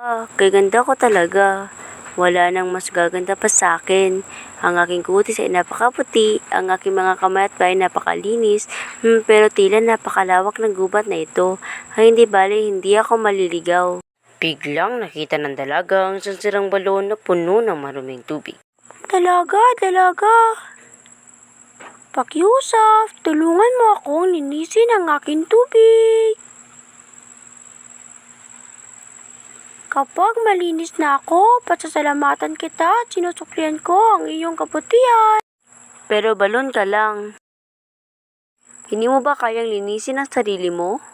Kay ganda ko talaga. Wala nang mas gaganda pa sa akin. Ang aking kutis ay napakaputi, ang aking mga kamay at paa ay napakalinis, pero tila napakalawak ng gubat na ito. Ay hindi bale, hindi ako maliligaw. Biglang nakita ng dalaga ang sansirang balon na puno ng maruming tubig. Dalaga, dalaga! Pakiusap, tulungan mo akong linisin ang aking tubig. Kapag malinis na ako, pasasalamatan kita at sinusuklian ko ang iyong kabutihan. Pero balon ka lang. Hindi mo ba kayang linisin ang sarili mo?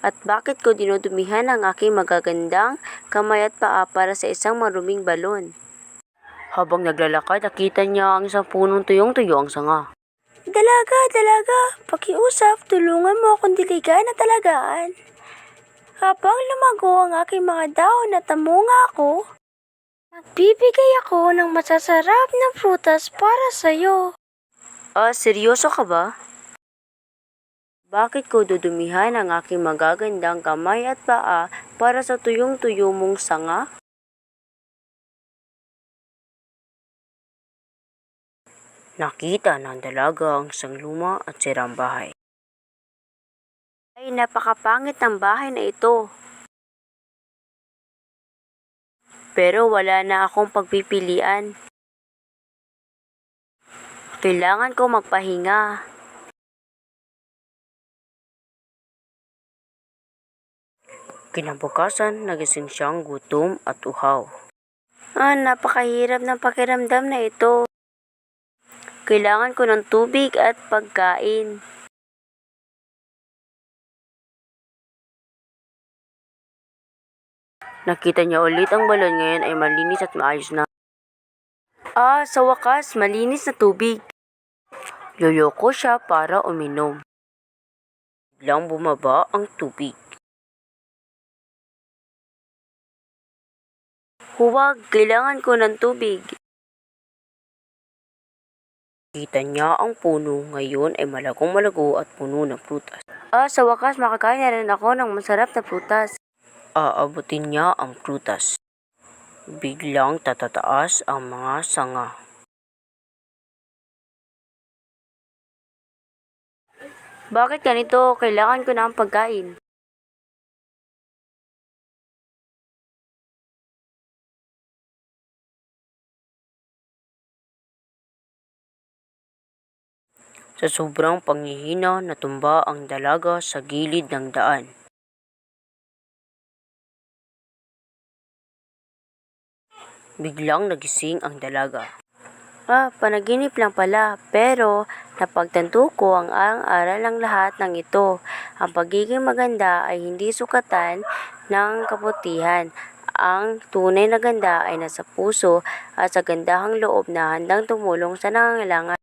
At bakit ko dinudumihan ang aking magagandang kamay at paa para sa isang maruming balon? Habang naglalakad, nakita niya ang isang punong tuyong-tuyo ang sanga. Dalaga, dalaga, pakiusap, tulungan mo akong diligan at talagaan. Habang lumago ang aking mga dahon at tamunga ako, nagbibigay ako ng masasarap na prutas para sa'yo. Seryoso ka ba? Bakit ko dudumihan ang aking magagandang kamay at paa para sa tuyong-tuyo mong sanga? Nakita ng dalaga ang isang luma at sirang bahay. Ay, napakapangit ng bahay na ito. Pero wala na akong pagpipilian. Kailangan ko magpahinga. Kinabukasan, nagising siyang gutom at uhaw. Napakahirap ng pakiramdam na ito. Kailangan ko ng tubig at pagkain. Nakita niya ulit ang balon, ngayon ay malinis at maayos na. Sa wakas, malinis na tubig. Yuyoko siya para uminom. Biglang bumaba ang tubig. Huwag, kailangan ko ng tubig. Kita niya ang puno, ngayon ay malagong malago at puno ng prutas. Sa wakas, makakain na rin ako ng masarap na prutas. Aabutin niya ang prutas. Biglang tatataas ang mga sanga. Bakit ganito? Kailangan ko na ang pagkain. Sa sobrang panghihina, natumba ang dalaga sa gilid ng daan. Biglang nagising ang dalaga. Panaginip lang pala, pero napagtanto ko ang aral ng lahat ng ito. Ang pagiging maganda ay hindi sukatan ng kabutihan. Ang tunay na ganda ay nasa puso at sa gandahang loob na handang tumulong sa nangangailangan.